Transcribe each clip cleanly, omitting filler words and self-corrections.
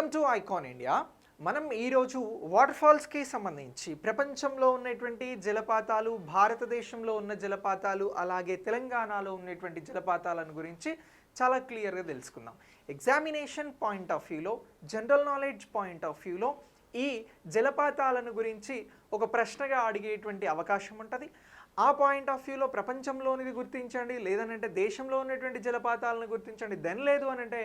Welcome to icon India. మనం ఈరోజు water ఫాల్స్కి సంబంధించి ప్రపంచంలో ఉన్నటువంటి జలపాతాలు, భారతదేశంలో ఉన్న జలపాతాలు, అలాగే తెలంగాణలో ఉన్నటువంటి జలపాతాలను గురించి చాలా క్లియర్గా తెలుసుకుందాం. ఎగ్జామినేషన్ పాయింట్ ఆఫ్ వ్యూలో, జనరల్ నాలెడ్జ్ పాయింట్ ఆఫ్ వ్యూలో ఈ జలపాతాలను గురించి ఒక ప్రశ్నగా అడిగేటువంటి అవకాశం ఉంటుంది. ఆ పాయింట్ ఆఫ్ వ్యూలో ప్రపంచంలోనిది గుర్తించండి, లేదనంటే దేశంలో ఉన్నటువంటి జలపాతాలను గుర్తించండి, దెన్ లేదు అని అంటే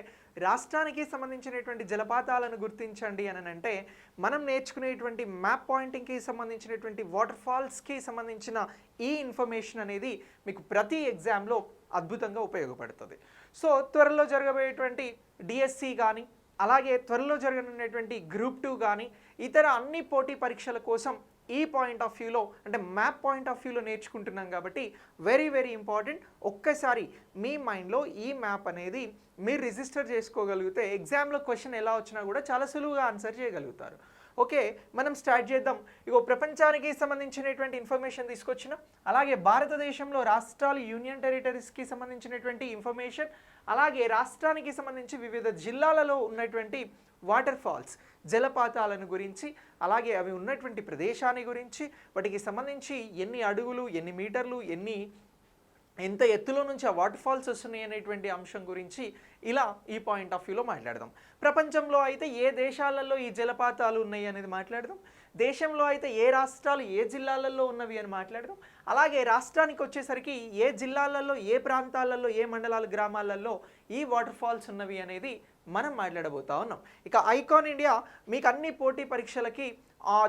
రాష్ట్రానికి సంబంధించినటువంటి జలపాతాలను గుర్తించండి అని అంటే మనం నేర్చుకునేటువంటి మ్యాప్ పాయింటింగ్కి సంబంధించినటువంటి వాటర్ ఫాల్స్కి సంబంధించిన ఈ ఇన్ఫర్మేషన్ అనేది మీకు ప్రతి ఎగ్జామ్లో అద్భుతంగా ఉపయోగపడుతుంది. సో త్వరలో జరగబోయేటువంటి డిఎస్సి కానీ, అలాగే త్వరలో జరగనున్నటువంటి గ్రూప్ 2 కానీ, ఇతర అన్ని పోటీ పరీక్షల కోసం ఈ పాయింట్ ఆఫ్ వ్యూలో అంటే మ్యాప్ పాయింట్ ఆఫ్ వ్యూలో నేర్చుకుంటున్నాం కాబట్టి వెరీ వెరీ ఇంపార్టెంట్. ఒక్కసారి మీ మైండ్లో ఈ మ్యాప్ అనేది మీరు రిజిస్టర్ చేసుకోగలిగితే ఎగ్జామ్లో క్వశ్చన్ ఎలా వచ్చినా కూడా చాలా సులువుగా ఆన్సర్ చేయగలుగుతారు. ఓకే, మనం స్టార్ట్ చేద్దాం. ఇగో ప్రపంచానికి సంబంధించినటువంటి ఇన్ఫర్మేషన్ తీసుకొచ్చిన, అలాగే భారతదేశంలో రాష్ట్రాలు, యూనియన్ టెరిటరీస్కి సంబంధించినటువంటి ఇన్ఫర్మేషన్, అలాగే రాష్ట్రానికి సంబంధించి వివిధ జిల్లాలలో ఉన్నటువంటి వాటర్ ఫాల్స్, జలపాతాలను గురించి, అలాగే అవి ఉన్నటువంటి ప్రదేశాన్ని గురించి, వాటికి సంబంధించి ఎన్ని అడుగులు, ఎన్ని మీటర్లు, ఎంత ఎత్తులో నుంచి ఆ వాటర్ ఫాల్స్ వస్తున్నాయి అనేటువంటి అంశం గురించి ఇలా ఈ పాయింట్ ఆఫ్ వ్యూలో మాట్లాడదాం. ప్రపంచంలో అయితే ఏ దేశాలలో ఈ జలపాతాలు ఉన్నాయి అనేది మాట్లాడదాం. దేశంలో అయితే ఏ రాష్ట్రాలు, ఏ జిల్లాలలో ఉన్నవి అని మాట్లాడదాం. అలాగే రాష్ట్రానికి వచ్చేసరికి ఏ జిల్లాలలో, ఏ ప్రాంతాలలో, ఏ మండలాలు, గ్రామాలలో ఈ వాటర్ ఫాల్స్ ఉన్నవి అనేది మనం మాట్లాడబోతా ఉన్నాం. ఇక ఐకాన్ ఇండియా మీకు అన్ని పోటీ పరీక్షలకి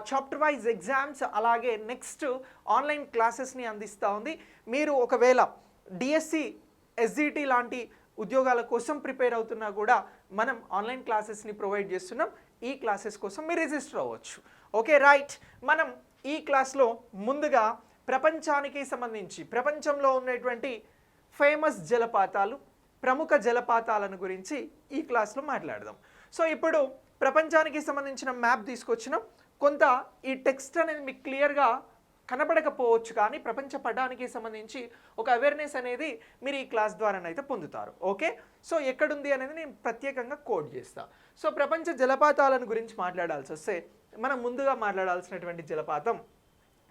చాప్టర్ వైజ్ ఎగ్జామ్స్, అలాగే నెక్స్ట్ ఆన్లైన్ క్లాసెస్ని అందిస్తూ ఉంది. మీరు ఒకవేళ డిఎస్సి, ఎస్జిటి లాంటి ఉద్యోగాల కోసం ప్రిపేర్ అవుతున్నా కూడా మనం ఆన్లైన్ క్లాసెస్ని ప్రొవైడ్ చేస్తున్నాం. ఈ క్లాసెస్ కోసం మీరు రిజిస్టర్ అవ్వచ్చు. ఓకే రైట్, మనం ఈ క్లాస్లో ముందుగా ప్రపంచానికి సంబంధించి ప్రపంచంలో ఉన్నటువంటి ఫేమస్ జలపాతాలు, ప్రముఖ జలపాతాలను గురించి ఈ క్లాస్లో మాట్లాడదాం. సో ఇప్పుడు ప్రపంచానికి సంబంధించిన మ్యాప్ తీసుకొచ్చినాం. కొంత ఈ టెక్స్ట్ అనేది మీకు క్లియర్గా కనపడకపోవచ్చు, కానీ ప్రపంచ పటానికి సంబంధించి ఒక అవేర్నెస్ అనేది మీరు ఈ క్లాస్ ద్వారానైతే పొందుతారు. ఓకే, సో ఎక్కడుంది అనేది నేను ప్రత్యేకంగా కోడ్ చేస్తాను. సో ప్రపంచ జలపాతాలను గురించి మాట్లాడాల్సి వస్తే మనం ముందుగా మాట్లాడాల్సినటువంటి జలపాతం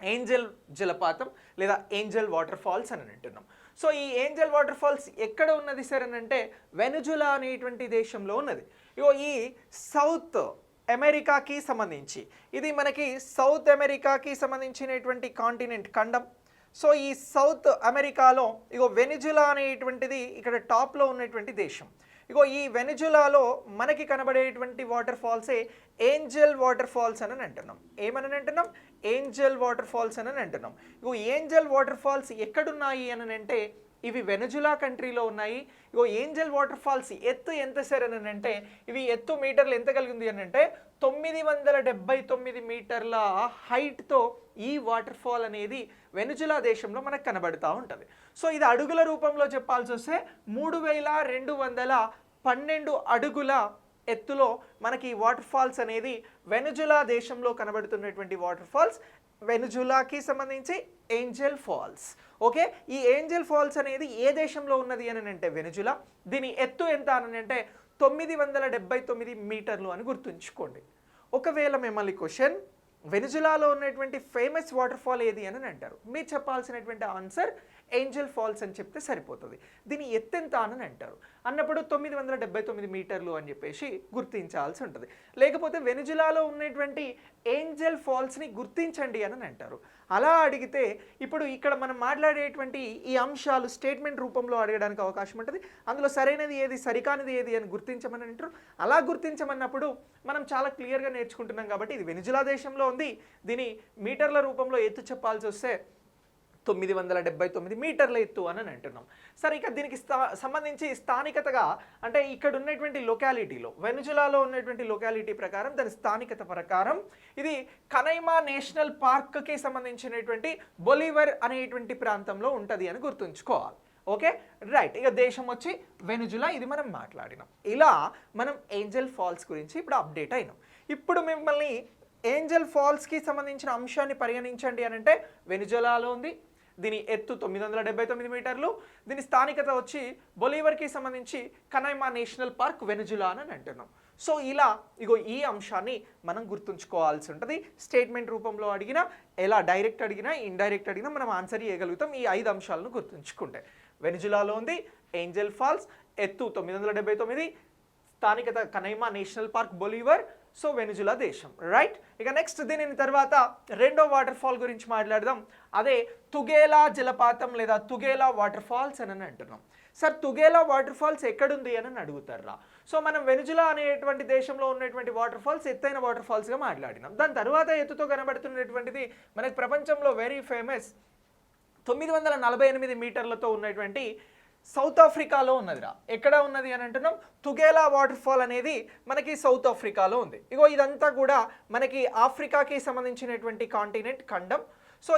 ఏంజల్ జలపాతం లేదా ఏంజల్ వాటర్ ఫాల్స్ అని అంటున్నాం. సో ఈ ఏంజల్ వాటర్ ఫాల్స్ ఎక్కడ ఉన్నది సార్ అని అంటే వెనుజులా అనేటువంటి దేశంలో ఉన్నది. ఇగో ఈ సౌత్ అమెరికాకి సంబంధించి, ఇది మనకి సౌత్ అమెరికాకి సంబంధించినటువంటి కాంటినెంట్, ఖండం. సో ఈ సౌత్ అమెరికాలో ఇగో వెనిజులా అనేటువంటిది ఇక్కడ టాప్లో ఉన్నటువంటి దేశం. ఇగో ఈ వెనిజులాలో మనకి కనబడేటువంటి వాటర్ ఫాల్సే ఏంజల్ వాటర్ ఫాల్స్ అని అంటున్నాం. ఏమని అంటున్నాం? ఏంజల్ వాటర్ ఫాల్స్ అని అంటున్నాం. ఇగో ఏంజల్ వాటర్ ఫాల్స్ ఎక్కడున్నాయి అని అంటే ఇవి వెనుజులా కంట్రీలో ఉన్నాయి. ఇగో ఏంజల్ వాటర్ ఫాల్స్ ఎత్తు ఎంత సార్ అని అంటే ఇవి ఎత్తు మీటర్లు ఎంత కలిగింది అని అంటే 979 మీటర్ల హైట్తో ఈ వాటర్ ఫాల్ అనేది వెనుజులా దేశంలో మనకు కనబడుతూ ఉంటుంది. సో ఇది అడుగుల రూపంలో చెప్పాల్సి వస్తే 3212 అడుగుల ఎత్తులో మనకి వాటర్ ఫాల్స్ అనేది వెనుజులా దేశంలో కనబడుతున్నటువంటి వాటర్ ఫాల్స్, వెనుజులాకి సంబంధించి ఏంజల్ ఫాల్స్. ఓకే, ఈ ఏంజల్ ఫాల్స్ అనేది ఏ దేశంలో ఉన్నది అని అంటే వెనుజులా. దీని ఎత్తు ఎంత అని అంటే 979 మీటర్లు అని గుర్తుంచుకోండి. ఒకవేళ మిమ్మల్ని క్వశ్చన్ వెనుజులాలో ఉన్నటువంటి ఫేమస్ వాటర్ ఫాల్ ఏది అని అంటారు, మీరు చెప్పాల్సినటువంటి ఆన్సర్ ఏంజల్ ఫాల్స్ అని చెప్తే సరిపోతుంది. దీని ఎత్తెంత అని అంటారు అన్నప్పుడు 979 మీటర్లు అని చెప్పేసి గుర్తించాల్సి ఉంటుంది. లేకపోతే వెనుజులాలో ఉన్నటువంటి ఏంజల్ ఫాల్స్ని గుర్తించండి అని అంటారు. అలా అడిగితే ఇప్పుడు ఇక్కడ మనం మాట్లాడేటువంటి ఈ అంశాలు స్టేట్మెంట్ రూపంలో అడగడానికి అవకాశం ఉంటుంది. అందులో సరైనది ఏది, సరికానిది ఏది అని గుర్తించమని అంటారు. అలా గుర్తించమన్నప్పుడు మనం చాలా క్లియర్గా నేర్చుకుంటున్నాం కాబట్టి ఇది వెనుజులా దేశంలో ఉంది. దీని మీటర్ల రూపంలో ఎత్తు చెప్పాల్సి వస్తే 979 మీటర్ల ఎత్తు అని అంటున్నాం. సరే, ఇక దీనికి సంబంధించి స్థానికతగా అంటే ఇక్కడ ఉన్నటువంటి లొకాలిటీలో, వెనుజులాలో ఉన్నటువంటి లొకాలిటీ ప్రకారం, దాని స్థానికత ప్రకారం ఇది కనైమా నేషనల్ పార్క్కి సంబంధించినటువంటి బొలివర్ అనేటువంటి ప్రాంతంలో ఉంటుంది అని గుర్తుంచుకోవాలి. ఓకే రైట్, ఇక దేశం వచ్చి వెనుజులా, ఇది మనం మాట్లాడినాం. ఇలా మనం ఏంజల్ ఫాల్స్ గురించి ఇప్పుడు అప్డేట్ అయినాం. ఇప్పుడు మిమ్మల్ని ఏంజల్ ఫాల్స్కి సంబంధించిన అంశాన్ని పరిగణించండి అని అంటే వెనుజులాలో ఉంది. దీని ఎత్తు 979 మీటర్లు. దీని స్థానికత వచ్చి బొలివర్కి సంబంధించి కనైమా నేషనల్ పార్క్, వెనుజులా అని అంటున్నాం. సో ఇలా ఇగో ఈ అంశాన్ని మనం గుర్తుంచుకోవాల్సి ఉంటుంది. స్టేట్మెంట్ రూపంలో అడిగినా, ఎలా డైరెక్ట్ అడిగినా, ఇండైరెక్ట్ అడిగినా మనం ఆన్సర్ చేయగలుగుతాం ఈ 5 అంశాలను గుర్తుంచుకుంటే. వెనిజులాలో ఉంది ఏంజల్ ఫాల్స్, ఎత్తు 979, స్థానికత Canaima National Park Bolivar, so Venezuela దేశం, రైట్. ఇక నెక్స్ట్ దీని తర్వాత రెండో వాటర్ ఫాల్ గురించి మాట్లాడదాం. అదే తుగేలా జలపాతం లేదా తుగేలా వాటర్ ఫాల్స్ అని అంటున్నాం. సార్ తుగేలా వాటర్ ఫాల్స్ ఎక్కడుంది అని అడుగుతారా. సో మనం వెనిజులా అనేటువంటి దేశంలో ఉన్నటువంటి వాటర్ ఫాల్స్ ఎత్తైన వాటర్ ఫాల్స్గా మాట్లాడినాం. దాని తర్వాత ఎత్తుతో కనబడుతున్నటువంటిది మనకి ప్రపంచంలో వెరీ ఫేమస్ 948 మీటర్లతో ఉన్నటువంటి సౌత్ ఆఫ్రికాలో ఉన్నదిరా. ఎక్కడ ఉన్నది అని అంటున్నాం, తుగేలా వాటర్ ఫాల్ అనేది మనకి సౌత్ ఆఫ్రికాలో ఉంది. ఇగో ఇదంతా కూడా మనకి ఆఫ్రికాకి సంబంధించినటువంటి కాంటినెంట్ ఖండం. సో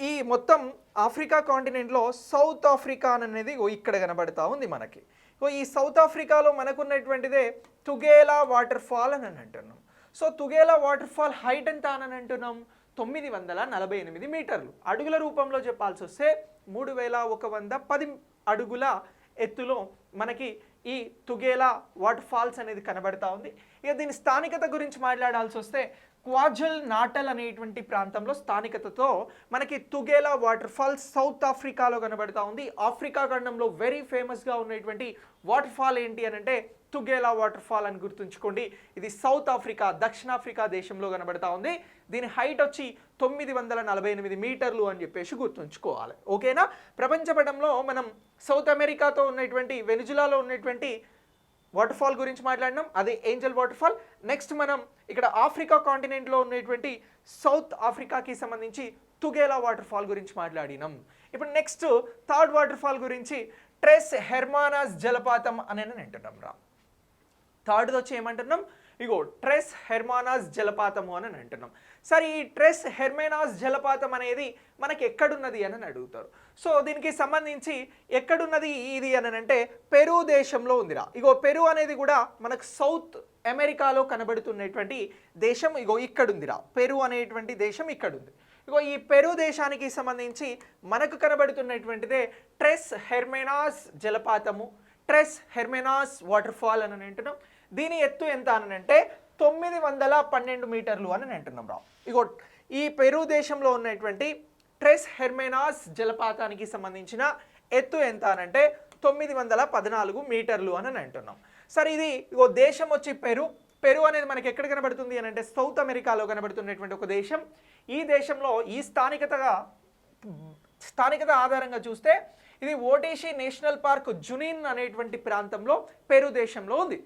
ఈ మొత్తం ఆఫ్రికా కాంటినెంట్లో సౌత్ ఆఫ్రికా అనేది ఇక్కడ కనబడతా ఉంది మనకి. ఈ సౌత్ ఆఫ్రికాలో మనకున్నటువంటిదే తుగేలా వాటర్ ఫాల్ అని అంటున్నాం. సో తుగేలా వాటర్ ఫాల్ హైట్ ఎంత అని అంటున్నాం, 948 మీటర్లు. అడుగుల రూపంలో చెప్పాల్సి వస్తే 3110 అడుగుల ఎత్తులో మనకి ఈ తుగేలా వాటర్ ఫాల్స్ అనేది కనబడతా ఉంది. ఇక దీని స్థానికత గురించి మాట్లాడాల్సి వస్తే క్వాజల్ నాటల్ అనేటువంటి ప్రాంతంలో స్థానికతతో మనకి తుగేలా వాటర్ ఫాల్స్ సౌత్ ఆఫ్రికాలో కనబడతా ఉంది. ఆఫ్రికా ఖండంలో వెరీ ఫేమస్గా ఉన్నటువంటి వాటర్ ఫాల్ ఏంటి అని అంటే తుగేలా వాటర్ ఫాల్ అని గుర్తుంచుకోండి. ఇది సౌత్ ఆఫ్రికా, దక్షిణాఫ్రికా దేశంలో కనబడతా ఉంది. దీని హైట్ వచ్చి 948 మీటర్లు అని చెప్పేసి గుర్తుంచుకోవాలి, ఓకేనా. ప్రపంచపటంలో మనం సౌత్ అమెరికాతో ఉన్నటువంటి వెనిజులాలో ఉన్నటువంటి వాటర్ ఫాల్ గురించి మాట్లాడినాం, అది ఏంజల్ వాటర్ ఫాల్. నెక్స్ట్ మనం ఇక్కడ ఆఫ్రికా కాంటినెంట్లో ఉన్నటువంటి సౌత్ ఆఫ్రికాకి సంబంధించి తుగేలా వాటర్ ఫాల్ గురించి మాట్లాడినాం. ఇప్పుడు నెక్స్ట్ థర్డ్ వాటర్ ఫాల్ గురించి ట్రెస్ హెర్మానాస్ జలపాతం అని అంటున్నాం రా. థర్డ్ వచ్చి ఏమంటున్నాం, ఇగో ట్రెస్ హెర్మానాస్ జలపాతము అని అంటున్నాం. సరే ఈ ట్రెస్ హెర్మానాస్ జలపాతం అనేది మనకి ఎక్కడున్నది అని అడుగుతారు. సో దీనికి సంబంధించి ఎక్కడున్నది ఇది అని అంటే పెరు దేశంలో ఉందిరా. ఇగో పెరు అనేది కూడా మనకు సౌత్ అమెరికాలో కనబడుతున్నటువంటి దేశం. ఇగో ఇక్కడుందిరా, పెరు అనేటువంటి దేశం ఇక్కడుంది. ఇగో ఈ పెరు దేశానికి సంబంధించి మనకు కనబడుతున్నటువంటిదే ట్రెస్ హెర్మానాస్ జలపాతము, ట్రెస్ హెర్మానాస్ వాటర్ ఫాల్ అని అంటున్నాం. దీని ఎత్తు ఎంత అని అంటే 912 మీటర్లు అని అంటున్నాం రా. ఇగో ఈ పెరు దేశంలో ఉన్నటువంటి ట్రెస్ హెర్మానాస్ జలపాతానికి సంబంధించిన ఎత్తు ఎంత అని అంటే 914 మీటర్లు అని అంటున్నాం. సరే ఇది ఇగో దేశం వచ్చి పెరు అనేది మనకి ఎక్కడ కనబడుతుంది అని అంటే సౌత్ అమెరికాలో కనబడుతున్నటువంటి ఒక దేశం. ఈ దేశంలో ఈ స్థానికత ఆధారంగా చూస్తే ఇది ఓటేషి నేషనల్ పార్క్ జునిన్ అనేటువంటి ప్రాంతంలో పెరు దేశంలో ఉంది.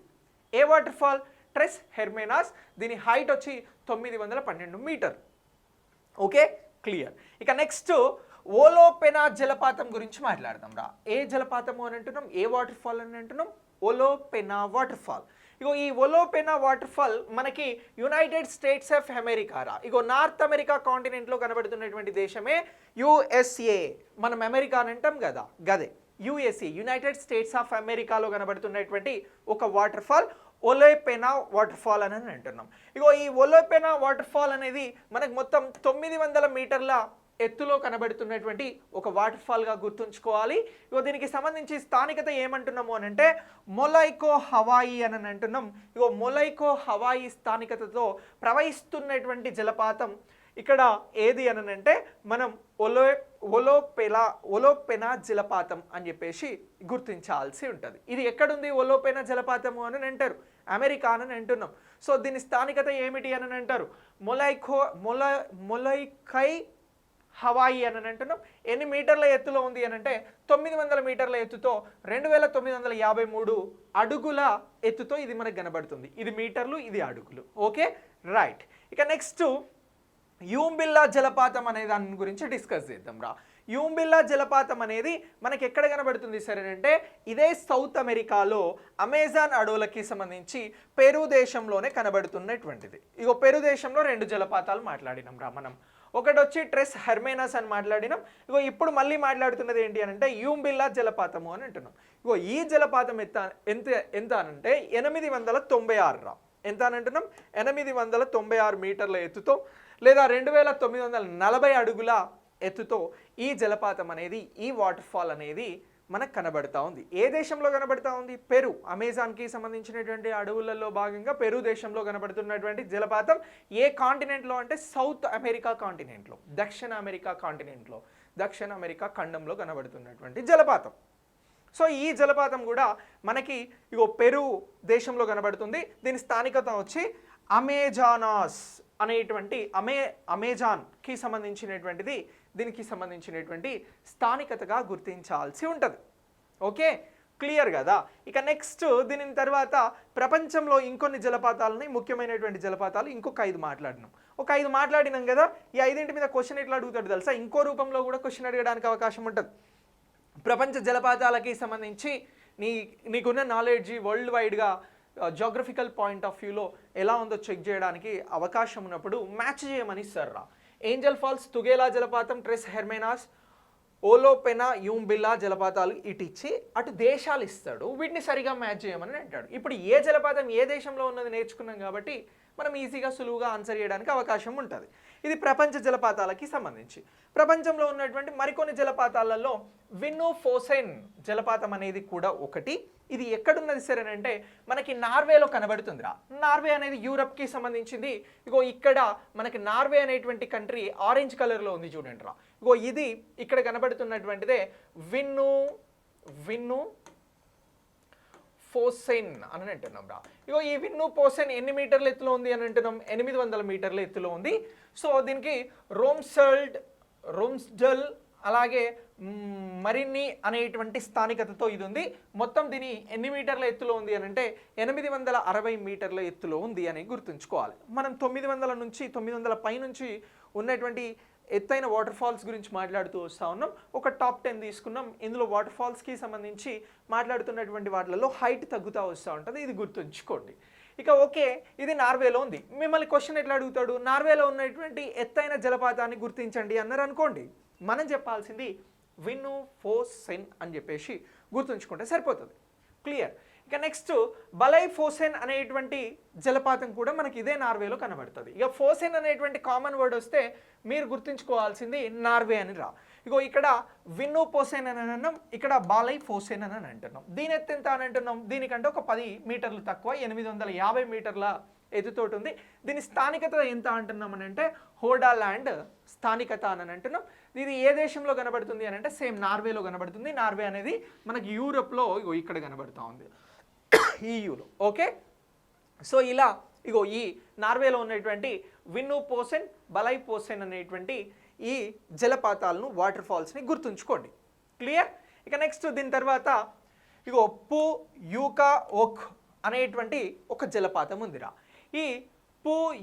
ఏ వాటర్ ఫాల్, ట్రెస్ హెర్మానాస్. దీని హైట్ వచ్చి 912 మీటర్, ఓకే క్లియర్. ఇక నెక్స్ట్ ఓలోపెనా జలపాతం గురించి మాట్లాడదాం రా. ఏ జలపాతము అని అంటున్నాం, ఏ వాటర్ ఫాల్ అని అంటున్నాం, ఓలోపెనా వాటర్ ఫాల్. ఇగో ఈ ఓలోపెనా వాటర్ ఫాల్ మనకి యునైటెడ్ స్టేట్స్ ఆఫ్ అమెరికా రా. ఇగో నార్త్ అమెరికా కాంటినెంట్లో కనబడుతున్నటువంటి దేశమే యుఎస్ఏ. మనం అమెరికా అని అంటాం కదా, గదే యుఎస్ఏ, యునైటెడ్ స్టేట్స్ ఆఫ్ అమెరికాలో కనబడుతున్నటువంటి ఒక వాటర్ ఫాల్ ఓలోపెనా వాటర్ ఫాల్ అని అంటున్నాం. ఇగో ఈ ఓలోపెనా వాటర్ ఫాల్ అనేది మనకు మొత్తం 900 మీటర్ల ఎత్తులో కనబడుతున్నటువంటి ఒక వాటర్ ఫాల్గా గుర్తుంచుకోవాలి. ఇగో దీనికి సంబంధించి స్థానికత ఏమంటున్నాము అని అంటే మొలైకో హవాయి అని అంటున్నాం. ఇగో మొలైకో హవాయి స్థానికతతో ప్రవహిస్తున్నటువంటి జలపాతం ఇక్కడ ఏది అని అంటే మనం ఓలోపెనా జలపాతం అని చెప్పేసి గుర్తించాల్సి ఉంటుంది. ఇది ఎక్కడుంది ఓలోపెనా జలపాతము అని అంటారు, అమెరికా అని అంటున్నాం. సో దీని స్థానికత ఏమిటి అని అంటారు మొలైకై హవాయి అని అంటున్నాం. ఎన్ని మీటర్ల ఎత్తులో ఉంది అని అంటే 900 మీటర్ల ఎత్తుతో 2953 అడుగుల ఎత్తుతో ఇది మనకు కనబడుతుంది. ఇది మీటర్లు, ఇది అడుగులు, ఓకే రైట్. ఇక నెక్స్ట్ యూంబిల్లా జలపాతం అనే దాని గురించి డిస్కస్ చేద్దాం రా. యూంబిల్లా జలపాతం అనేది మనకి ఎక్కడ కనబడుతుంది సరే అంటే ఇదే సౌత్ అమెరికాలో అమెజాన్ అడవులకి సంబంధించి పెరు దేశంలోనే కనబడుతున్నటువంటిది. ఇగో పెరు దేశంలో 2 జలపాతాలు మాట్లాడినాం రా మనం. ఒకటి వచ్చి ట్రెస్ హెర్మానాస్ అని మాట్లాడినాం. ఇగో ఇప్పుడు మళ్ళీ మాట్లాడుతున్నది ఏంటి అని అంటే యూంబిల్లా జలపాతము అని అంటున్నాం. ఇగో ఈ జలపాతం ఎంత అనంటే 896 రా. ఎంత అని అంటున్నాం, 896 మీటర్ల ఎత్తుతో లేదా 2940 అడుగుల ఎత్తుతో ఈ జలపాతం అనేది, ఈ వాటర్ ఫాల్ అనేది మనకు కనబడతా ఉంది. ఏ దేశంలో కనబడతా ఉంది? పెరు. అమెజాన్కి సంబంధించినటువంటి అడవులలో భాగంగా పెరు దేశంలో కనబడుతున్నటువంటి జలపాతం ఏ కాంటినెంట్లో అంటే సౌత్ అమెరికా కాంటినెంట్లో, దక్షిణ అమెరికా కాంటినెంట్లో, దక్షిణ అమెరికా ఖండంలో కనబడుతున్నటువంటి జలపాతం. సో ఈ జలపాతం కూడా మనకి ఇగో పెరు దేశంలో కనబడుతుంది. దీని స్థానికత వచ్చి అమెజానాస్ అనేటువంటి అమెజాన్కి సంబంధించినటువంటిది, దీనికి సంబంధించినటువంటి స్థానికతగా గుర్తించాల్సి ఉంటుంది. ఓకే, క్లియర్ కదా? ఇక నెక్స్ట్ దీని తర్వాత ప్రపంచంలో ఇంకొన్ని జలపాతాలని, ముఖ్యమైనటువంటి జలపాతాలు ఇంకొక 5 మాట్లాడినాం. ఒక 5 మాట్లాడినాం కదా, ఈ 5 మీద క్వశ్చన్ ఎట్లా అడుగుతాడు తెలుసా? ఇంకో రూపంలో కూడా క్వశ్చన్ అడగడానికి అవకాశం ఉంటుంది. ప్రపంచ జలపాతాలకి సంబంధించి నీకున్న నాలెడ్జి వరల్డ్ వైడ్గా జాగ్రఫికల్ పాయింట్ ఆఫ్ వ్యూలో ఎలా ఉందో చెక్ చేయడానికి అవకాశం ఉన్నప్పుడు మ్యాచ్ చేయమని ఇస్తారా. ఏంజల్ ఫాల్స్, తుగేలా జలపాతం, ట్రెస్ హెర్మెనాస్, ఓలోపెనా, యూంబిల్లా జలపాతాలు ఇటు ఇచ్చి అటు దేశాలు ఇస్తాడు. వీటిని సరిగా మ్యాచ్ చేయమని అంటాడు. ఇప్పుడు ఏ జలపాతం ఏ దేశంలో ఉన్నది నేర్చుకున్నాం కాబట్టి మనం ఈజీగా సులువుగా ఆన్సర్ చేయడానికి అవకాశం ఉంటుంది. ఇది ప్రపంచ జలపాతాలకి సంబంధించి. ప్రపంచంలో ఉన్నటువంటి మరికొన్ని జలపాతాలలో విన్నుఫోసెన్ జలపాతం అనేది కూడా ఒకటి. ఇది ఎక్కడున్నది సరే అంటే మనకి నార్వేలో కనబడుతుందిరా. నార్వే అనేది యూరప్కి సంబంధించింది. ఇగో ఇక్కడ మనకి నార్వే అనేటువంటి కంట్రీ ఆరెంజ్ కలర్లో ఉంది చూడండి రా. ఇగో ఇది ఇక్కడ కనబడుతున్నటువంటిదే విన్ను ఫోసెన్ అని అంటున్నాం రా. ఇగో ఈ విన్నుఫోసెన్ ఎన్ని మీటర్ల ఎత్తులో ఉంది అని అంటున్నాం? 800 మీటర్ల ఎత్తులో ఉంది. సో దీనికి రోమ్స్డల్ అలాగే మరిన్ని అనేటువంటి స్థానికతతో ఇది ఉంది. మొత్తం దీని ఎన్ని మీటర్ల ఎత్తులో ఉంది అని అంటే 860 మీటర్ల ఎత్తులో ఉంది అని గుర్తుంచుకోవాలి. మనం 900 నుంచి 900 పై నుంచి ఉన్నటువంటి ఎత్తైన వాటర్ ఫాల్స్ గురించి మాట్లాడుతూ వస్తూ ఉన్నాం. ఒక టాప్ 10 తీసుకున్నాం. ఇందులో వాటర్ ఫాల్స్కి సంబంధించి మాట్లాడుతున్నటువంటి వాటిలలో హైట్ తగ్గుతూ వస్తూ ఉంటుంది. ఇది గుర్తుంచుకోండి. ఇక ఓకే, ఇది నార్వేలో ఉంది. మిమ్మల్ని క్వశ్చన్ ఎట్లా అడుగుతాడు? నార్వేలో ఉన్నటువంటి ఎత్తైన జలపాతాన్ని గుర్తించండి అన్నారు అనుకోండి, మనం చెప్పాల్సింది విన్నుఫోసెన్ అని చెప్పేసి గుర్తుంచుకుంటే సరిపోతుంది. క్లియర్. ఇక నెక్స్ట్ బలైఫోసెన్ అనేటువంటి జలపాతం కూడా మనకి ఇదే నార్వేలో కనబడుతుంది. ఇక ఫోసెన్ అనేటువంటి కామన్ వర్డ్ వస్తే మీరు గుర్తుంచుకోవాల్సింది నార్వే అని రా. ఇగో ఇక్కడ విన్నుఫోసెన్ అని అన్నాం, ఇక్కడ బలైఫోసెన్ అని అంటున్నాం. దీని ఎత్తు ఎంత అని అంటున్నాం? దీనికంటే ఒక 10 మీటర్లు తక్కువ, 850 మీటర్ల ఎత్తుతోటి ఉంది. దీని స్థానికత ఎంత అంటున్నాం అని అంటే హోడాల్యాండ్ స్థానికత అని అంటున్నాం. ఇది ఏ దేశంలో కనబడుతుంది అని అంటే సేమ్ నార్వేలో కనబడుతుంది. నార్వే అనేది మనకి యూరోప్లో ఇగో ఇక్కడ కనబడుతూ ఉంది, ఈయూలో. ఓకే, సో ఇలా ఇగో ఈ నార్వేలో ఉన్నటువంటి విన్నుఫోసెన్, బలైఫోసెన్ అనేటువంటి ఈ జలపాతాలను, వాటర్ ఫాల్స్ని గుర్తుంచుకోండి. క్లియర్. ఇక నెక్స్ట్ దీని తర్వాత ఇగో యూకా ఓక్ అనేటువంటి ఒక జలపాతం ఉందిరా. ఈ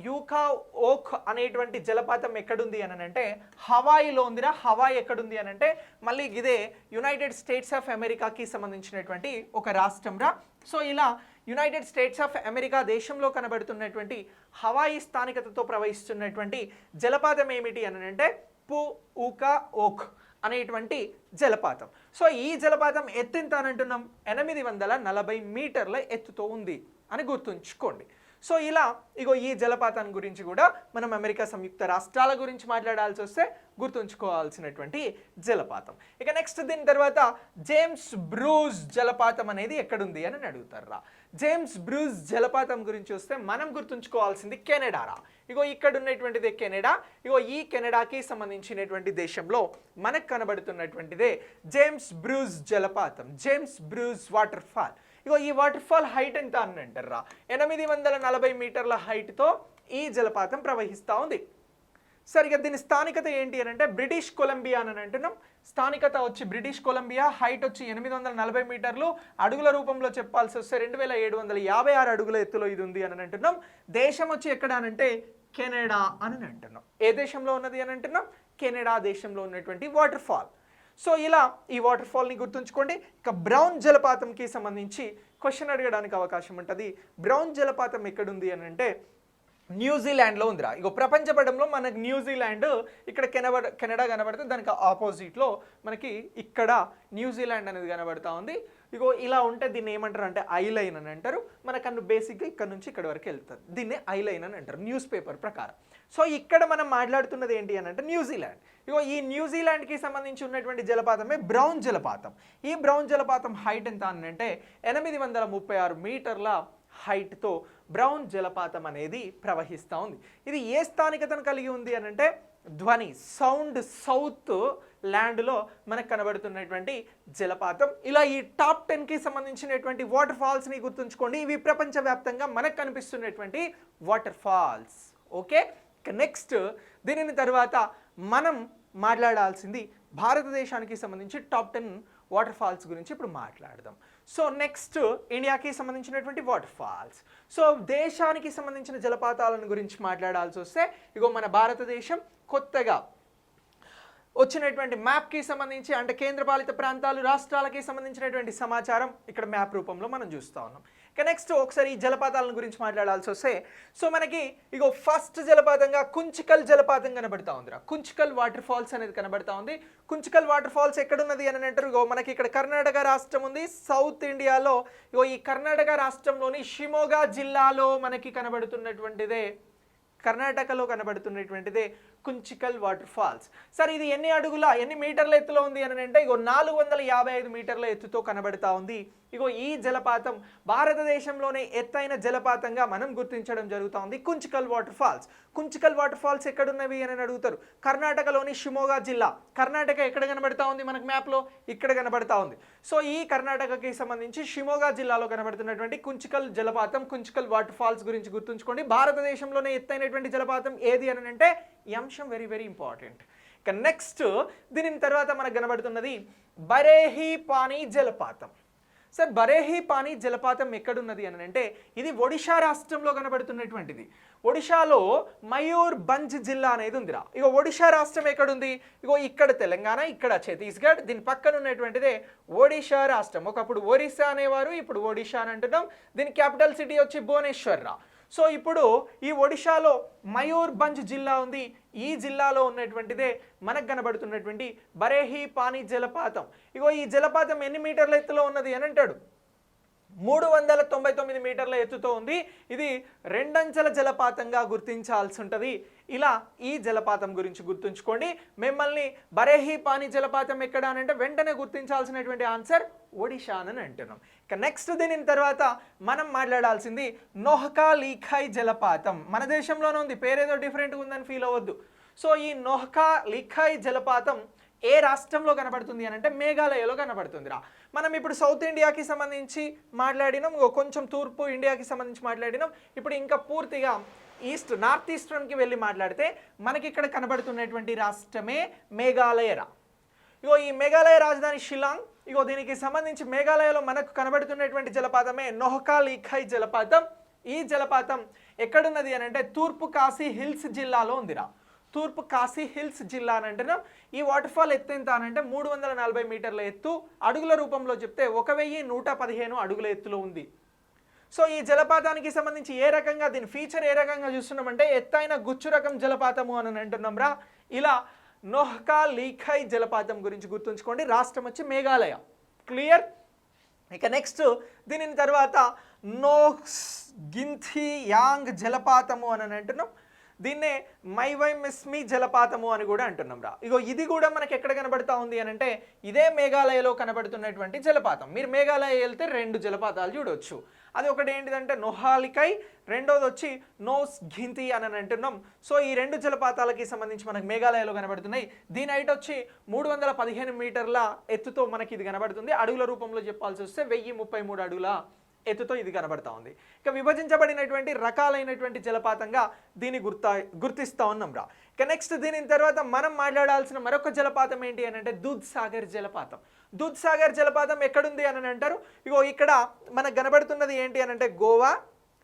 యూకా ఓక్ అనేటువంటి జలపాతం ఎక్కడుంది అని అంటే హవాయిలో ఉందిరా. హవాయి ఎక్కడుంది అని అంటే మళ్ళీ ఇదే యునైటెడ్ స్టేట్స్ ఆఫ్ అమెరికాకి సంబంధించినటువంటి ఒక రాష్ట్రం రా. సో ఇలా యునైటెడ్ స్టేట్స్ ఆఫ్ అమెరికా దేశంలో కనబడుతున్నటువంటి హవాయి స్థానికతతో ప్రవహిస్తున్నటువంటి జలపాతం ఏమిటి అని అంటే యూకా ఓక్ అనేటువంటి జలపాతం. సో ఈ జలపాతం ఎత్తు ఎంత అని అంటున్నాం? 840 మీటర్ల ఎత్తుతో ఉంది అని గుర్తుంచుకోండి. సో ఇలా ఇగో ఈ జలపాతం గురించి కూడా మనం అమెరికా సంయుక్త రాష్ట్రాల గురించి మాట్లాడాల్సి వస్తే గుర్తుంచుకోవాల్సినటువంటి జలపాతం. ఇక నెక్స్ట్ దీని తర్వాత జేమ్స్ బ్రూస్ జలపాతం అనేది ఎక్కడుంది అని అడుగుతారా. జేమ్స్ బ్రూస్ జలపాతం గురించి వస్తే మనం గుర్తుంచుకోవాల్సింది కెనడారా. ఇగో ఇక్కడ ఉన్నటువంటిదే కెనడా. ఇగో ఈ కెనడాకి సంబంధించినటువంటి దేశంలో మనకు కనబడుతున్నటువంటిదే జేమ్స్ బ్రూస్ జలపాతం, జేమ్స్ బ్రూస్ వాటర్ ఫాల్. ఇగో ఈ వాటర్ ఫాల్ హైట్ ఎంత అని అంటారా? 840 మీటర్ల హైట్తో ఈ జలపాతం ప్రవహిస్తూ ఉంది. సరిగ్గా దీని స్థానికత ఏంటి అని అంటే బ్రిటిష్ కొలంబియా అని అంటున్నాం. స్థానికత వచ్చి బ్రిటిష్ కొలంబియా, హైట్ వచ్చి 840 మీటర్లు, అడుగుల రూపంలో చెప్పాల్సి వస్తే 2756 అడుగుల ఎత్తులో ఇది ఉంది అని అంటున్నాం. దేశం వచ్చి ఎక్కడ అనంటే కెనడా అని అంటున్నాం. ఏ దేశంలో ఉన్నది అని అంటున్నాం? కెనడా దేశంలో ఉన్నటువంటి వాటర్ ఫాల్. సో ఇలా ఈ వాటర్ ఫాల్ని గుర్తుంచుకోండి. ఇక బ్రౌన్ జలపాతంకి సంబంధించి క్వశ్చన్ అడగడానికి అవకాశం ఉంటుంది. బ్రౌన్ జలపాతం ఎక్కడుంది అని అంటే న్యూజిలాండ్లో ఉందిరా. ఇగో ప్రపంచ పటంలో మనకు న్యూజిలాండ్ ఇక్కడ కెనడా కనబడుతుంది, దానికి ఆపోజిట్లో మనకి ఇక్కడ న్యూజిలాండ్ అనేది కనబడుతూ ఉంది. ఇగో ఇలా ఉంటే దీన్ని ఏమంటారు అంటే ఐ లైన్ అని అంటారు. మన కన్ను బేసిక్గా ఇక్కడ నుంచి ఇక్కడ వరకు వెళ్తుంది, దీన్ని ఐ లైన్ అని అంటారు న్యూస్ పేపర్ ప్రకారం. సో ఇక్కడ మనం మాట్లాడుతున్నది ఏంటి అని అంటే న్యూజిలాండ్. ఇగో ఈ న్యూజిలాండ్కి సంబంధించి ఉన్నటువంటి జలపాతమే బ్రౌన్ జలపాతం. ఈ బ్రౌన్ జలపాతం హైట్ ఎంత అని అంటే 836 మీటర్ల హైట్తో బ్రౌన్ జలపాతం అనేది ప్రవహిస్తూ ఉంది. ఇది ఏ స్థానికతను కలిగి ఉంది అని అంటే ధ్వని సౌండ్ సౌత్ ల్యాండ్లో మనకు కనబడుతున్నటువంటి జలపాతం. ఇలా ఈ టాప్ 10కి సంబంధించినటువంటి వాటర్ ఫాల్స్ని గుర్తుంచుకోండి. ఇవి ప్రపంచవ్యాప్తంగా మనకు కనిపిస్తున్నటువంటి వాటర్ ఫాల్స్. ఓకే, నెక్స్ట్ దీనిని తర్వాత మనం మాట్లాడాల్సింది భారతదేశానికి సంబంధించి టాప్ 10 వాటర్ ఫాల్స్ గురించి ఇప్పుడు మాట్లాడదాం. సో నెక్స్ట్ ఇండియాకి సంబంధించినటువంటి వాటర్ ఫాల్స్. సో దేశానికి సంబంధించిన జలపాతాలను గురించి మాట్లాడాల్సి వస్తే ఇగో మన భారతదేశం కొత్తగా వచ్చినటువంటి మ్యాప్కి సంబంధించి అంటే కేంద్రపాలిత ప్రాంతాలు రాష్ట్రాలకి సంబంధించినటువంటి సమాచారం ఇక్కడ మ్యాప్ రూపంలో మనం చూస్తూ ఉన్నాం. ఇక నెక్స్ట్ ఒకసారి ఈ జలపాతాలను గురించి మాట్లాడాల్సి వస్తే సో మనకి ఇగో ఫస్ట్ జలపాతంగా కుంచికల్ జలపాతం కనబడతా ఉంది. కుంచికల్ వాటర్ ఫాల్స్ అనేది కనబడతా ఉంది. కుంచికల్ వాటర్ ఫాల్స్ ఎక్కడున్నది అని అంటారు, ఇగో మనకి ఇక్కడ కర్ణాటక రాష్ట్రం ఉంది. సౌత్ ఇండియాలో ఇగో ఈ కర్ణాటక రాష్ట్రంలోని షిమోగా జిల్లాలో మనకి కనబడుతున్నటువంటిదే, కర్ణాటకలో కనబడుతున్నటువంటిదే కుంచికల్ వాటర్ ఫాల్స్. సరే ఇది ఎన్ని మీటర్ల ఎత్తులో ఉంది అని అంటే ఇగో 455 మీటర్ల ఎత్తుతో కనబడతా ఉంది. ఇగో ఈ జలపాతం భారతదేశంలోనే ఎత్తైన జలపాతంగా మనం గుర్తించడం జరుగుతూ ఉంది Kunchikal water falls. Kunchikal water falls ఎక్కడున్నవి అని అడుగుతారు. కర్ణాటకలోని షిమోగా జిల్లా. కర్ణాటక ఎక్కడ కనబడతా ఉంది మనకు మ్యాప్లో, ఇక్కడ కనబడతా ఉంది. సో ఈ కర్ణాటకకి సంబంధించి షిమోగా జిల్లాలో కనబడుతున్నటువంటి కుంచికల్ జలపాతం, కుంచికల్ వాటర్ ఫాల్స్ గురించి గుర్తుంచుకోండి. భారతదేశంలోనే ఎత్తైనటువంటి జలపాతం ఏది అని అంటే ఈ అంశం వెరీ వెరీ ఇంపార్టెంట్. ఇక నెక్స్ట్ దీని తర్వాత మనకు కనబడుతున్నది బరేహి పానీ జలపాతం. సార్ బరేహి పానీ జలపాతం ఎక్కడున్నది అని అంటే ఇది ఒడిషా రాష్ట్రంలో కనబడుతున్నటువంటిది. ఒడిషాలో మయూర్భంజ్ జిల్లా అనేది ఉందిరా. ఇగో ఒడిషా రాష్ట్రం ఎక్కడుంది, ఇగో ఇక్కడ తెలంగాణ, ఇక్కడ ఛత్తీస్గఢ్, దీని పక్కన ఉన్నటువంటిదే ఒడిషా రాష్ట్రం. ఒకప్పుడు ఒరిస్సా అనేవారు, ఇప్పుడు ఒడిషా అని అంటున్నాం. దీని క్యాపిటల్ సిటీ వచ్చి భువనేశ్వర్ రా. సో ఇప్పుడు ఈ ఒడిషాలో మయూర్భంజ్ జిల్లా ఉంది. ఈ జిల్లాలో ఉన్నటువంటిదే మనకు కనబడుతున్నటువంటి బరేహి పానీ జలపాతం. ఇగో ఈ జలపాతం ఎన్ని మీటర్ల ఎత్తులో ఉన్నది అని అంటాడు, 399 మీటర్ల ఎత్తుతో ఉంది. ఇది రెండంచెల జలపాతంగా గుర్తించాల్సి ఉంటుంది. ఇలా ఈ జలపాతం గురించి గుర్తుంచుకోండి. మిమ్మల్ని బరేహి పానీ జలపాతం ఎక్కడ అని అంటే వెంటనే గుర్తించాల్సినటువంటి ఆన్సర్ ఒడిషా అని అంటున్నాం. ఇక నెక్స్ట్ దీని తర్వాత మనం మాట్లాడాల్సింది నోహకా లీఖాయ్ జలపాతం. మన దేశంలోనే ఉంది, పేరేదో డిఫరెంట్గా ఉందని ఫీల్ అవ్వద్దు. సో ఈ నోహకా లీఖాయ్ జలపాతం ఏ రాష్ట్రంలో కనబడుతుంది అని అంటే మేఘాలయలో కనబడుతుందిరా. మనం ఇప్పుడు సౌత్ ఇండియాకి సంబంధించి మాట్లాడినాం, కొంచెం తూర్పు ఇండియాకి సంబంధించి మాట్లాడినాం. ఇప్పుడు ఇంకా పూర్తిగా నార్త్ ఈస్టర్న్కి వెళ్ళి మాట్లాడితే మనకి ఇక్కడ కనబడుతున్నటువంటి రాష్ట్రమే మేఘాలయరా. ఇగో ఈ మేఘాలయ రాజధాని షిలాంగ్. ఇగో దీనికి సంబంధించి మేఘాలయలో మనకు కనబడుతున్నటువంటి జలపాతమే నోహకా లీఖాయ్ జలపాతం. ఈ జలపాతం ఎక్కడున్నది అని అంటే తూర్పు కాశీ హిల్స్ జిల్లాలో ఉందిరా. తూర్పు కాశీ హిల్స్ జిల్లా అని అంటున్నాం. ఈ వాటర్ ఫాల్ ఎత్తు ఎంత అని అంటే 340 మీటర్ల ఎత్తు. అడుగుల రూపంలో చెప్తే 1115 అడుగుల ఎత్తులో ఉంది. సో ఈ జలపాతానికి సంబంధించి ఏ రకంగా దీని ఫీచర్ ఏ రకంగా చూస్తున్నామంటే ఎత్తైన గుచ్చు రకం జలపాతము అని అంటున్నాం రా. ఇలా నోహకా లీఖాయ్ జలపాతం గురించి గుర్తుంచుకోండి. రాష్ట్రం వచ్చి మేఘాలయ. క్లియర్. ఇక నెక్స్ట్ దీని తర్వాత నోక్స్ గింథి యాంగ్ జలపాతము అని అంటున్నాం. దీన్నే మైవైమిస్మి జలపాతము అని కూడా అంటున్నాం రా. ఇగో ఇది కూడా మనకి ఎక్కడ కనబడతా ఉంది అని అంటే ఇదే మేఘాలయలో కనబడుతున్నటువంటి జలపాతం. మీరు మేఘాలయ వెళ్తే 2 జలపాతాలు చూడవచ్చు. అది ఒకటి ఏంటిదంటే నోహాలికై, రెండోది వచ్చి నోస్ ఘింతి అని అంటున్నాం. సో ఈ 2 జలపాతాలకి సంబంధించి మనకు మేఘాలయలో కనబడుతున్నాయి. దీని హైట్ వచ్చి 315 మీటర్ల ఎత్తుతో మనకి ఇది కనబడుతుంది. అడుగుల రూపంలో చెప్పాల్సి వస్తే 1033 అడుగుల ఎత్తుతో ఇది కనబడతా ఉంది. ఇక విభజించబడినటువంటి రకాలైనటువంటి జలపాతంగా దీన్ని గుర్తిస్తూ ఉన్నాం రా. ఇక నెక్స్ట్ దీని తర్వాత మనం మాట్లాడాల్సిన మరొక జలపాతం ఏంటి అని అంటే దూద్ సాగర్ జలపాతం. దూద్ సాగర్ జలపాతం ఎక్కడుంది అని అంటారు. ఇగో ఇక్కడ మనకు కనబడుతున్నది ఏంటి అని అంటే గోవా